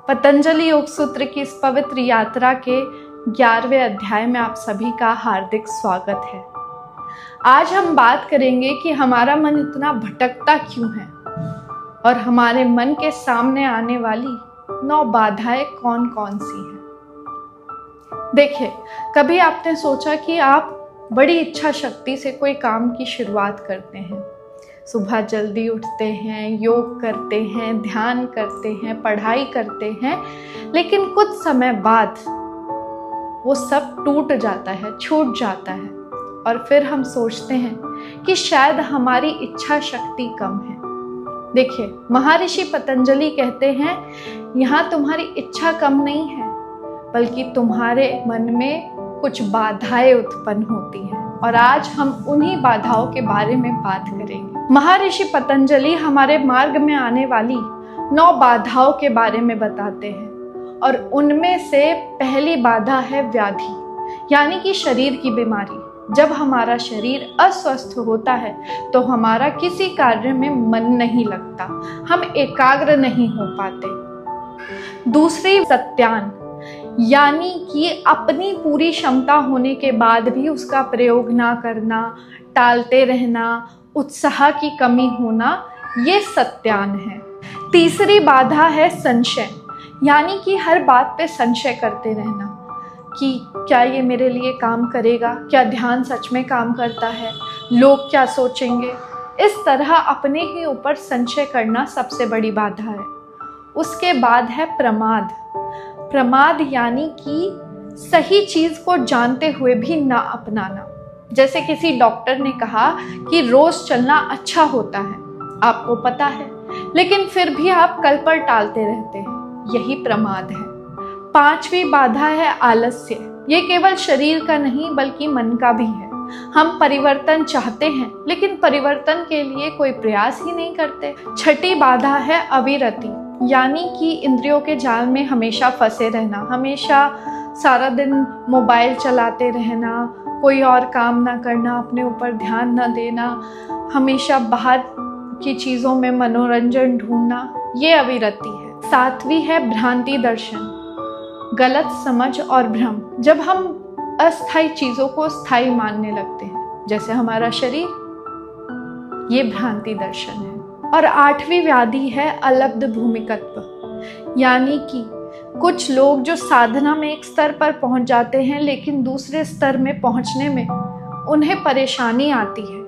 पतंजलि योग सूत्र की इस पवित्र यात्रा के 11वें अध्याय में आप सभी का हार्दिक स्वागत है। आज हम बात करेंगे कि हमारा मन इतना भटकता क्यों है और हमारे मन के सामने आने वाली 9 बाधाएं कौन कौन सी हैं। देखिए, कभी आपने सोचा कि आप बड़ी इच्छा शक्ति से कोई काम की शुरुआत करते हैं, सुबह जल्दी उठते हैं, योग करते हैं, ध्यान करते हैं, पढ़ाई करते हैं, लेकिन कुछ समय बाद वो सब टूट जाता है, छूट जाता है और फिर हम सोचते हैं कि शायद हमारी इच्छा शक्ति कम है। देखिए, महर्षि पतंजलि कहते हैं, यहाँ तुम्हारी इच्छा कम नहीं है, बल्कि तुम्हारे मन में कुछ बाधाएं उत्पन्न होती हैं और आज हम उन्हीं बाधाओं के बारे में बात करेंगे। महर्षि पतंजलि हमारे मार्ग में आने वाली 9 बाधाओं के बारे में बताते हैं और उनमें से पहली बाधा है व्याधि, यानी कि शरीर की बीमारी। जब हमारा शरीर अस्वस्थ होता है तो हमारा किसी कार्य में मन नहीं लगता, हम एकाग्र नहीं हो पाते। दूसरी सत्यान, यानी कि अपनी पूरी क्षमता होने के बाद भी उसका प्रयोग ना करना, टालते रहना, उत्साह की कमी होना, ये सत्यान है। तीसरी बाधा है संशय, यानी कि हर बात पे संशय करते रहना कि क्या ये मेरे लिए काम करेगा, क्या ध्यान सच में काम करता है, लोग क्या सोचेंगे। इस तरह अपने ही ऊपर संशय करना सबसे बड़ी बाधा है। उसके बाद है प्रमाद। प्रमाद यानी कि सही चीज को जानते हुए भी ना अपनाना। जैसे किसी डॉक्टर ने कहा कि रोज चलना अच्छा होता है, आपको पता है, लेकिन फिर भी आप कल पर टालते रहते हैं, यही प्रमाद है। 5वीं बाधा है आलस्य। ये केवल शरीर का नहीं बल्कि मन का भी है। हम परिवर्तन चाहते हैं लेकिन परिवर्तन के लिए कोई प्रयास ही नहीं करते। 6ठी बाधा है अविरति, यानी कि इंद्रियों के जाल में हमेशा फंसे रहना, हमेशा सारा दिन मोबाइल चलाते रहना, कोई और काम ना करना, अपने ऊपर ध्यान ना देना, हमेशा बाहर की चीज़ों में मनोरंजन ढूंढना, ये अविरति है। 7वीं है भ्रांति दर्शन, गलत समझ और भ्रम। जब हम अस्थायी चीज़ों को स्थायी मानने लगते हैं, जैसे हमारा शरीर, ये भ्रांति दर्शन है। और 8वीं व्याधि है अलब्ध भूमिकत्व, यानी कि कुछ लोग जो साधना में एक स्तर पर पहुंच जाते हैं लेकिन दूसरे स्तर में पहुंचने में उन्हें परेशानी आती है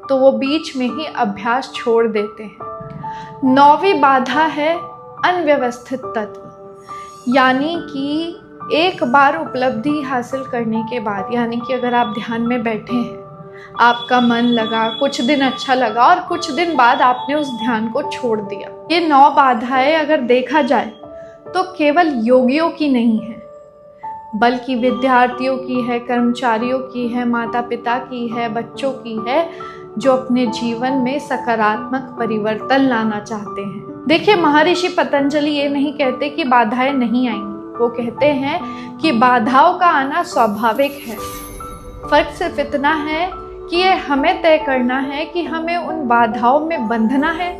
तो वो बीच में ही अभ्यास छोड़ देते हैं। 9वीं बाधा है अनव्यवस्थित तत्व, यानी कि एक बार उपलब्धि हासिल करने के बाद, यानी कि अगर आप ध्यान में बैठे हैं, आपका मन लगा, कुछ दिन अच्छा लगा और कुछ दिन बाद आपने उस ध्यान को छोड़ दिया। ये 9 बाधाएं अगर देखा जाए तो केवल योगियों की नहीं है, बल्कि विद्यार्थियों की है, कर्मचारियों की है, माता पिता की है, बच्चों की है, जो अपने जीवन में सकारात्मक परिवर्तन लाना चाहते हैं। देखिए, महर्षि पतंजलि ये नहीं कहते कि बाधाएं नहीं आएंगी, वो कहते हैं कि बाधाओं का आना स्वाभाविक है। फर्क सिर्फ इतना है कि ये हमें तय करना है कि हमें उन बाधाओं में बंधना है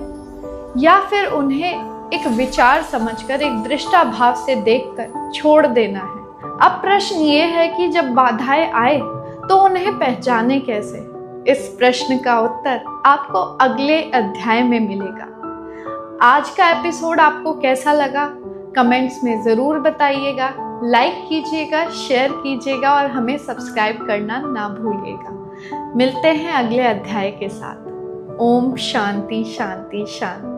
या फिर उन्हें एक विचार समझकर, एक दृष्टा भाव से देखकर छोड़ देना है। अब प्रश्न ये है कि जब बाधाएं आए तो उन्हें पहचाने कैसे। इस प्रश्न का उत्तर आपको अगले अध्याय में मिलेगा। आज का एपिसोड आपको कैसा लगा, कमेंट्स में ज़रूर बताइएगा, लाइक कीजिएगा, शेयर कीजिएगा और हमें सब्सक्राइब करना ना भूलिएगा। मिलते हैं अगले अध्याय के साथ। ओम शांति शांति शांति।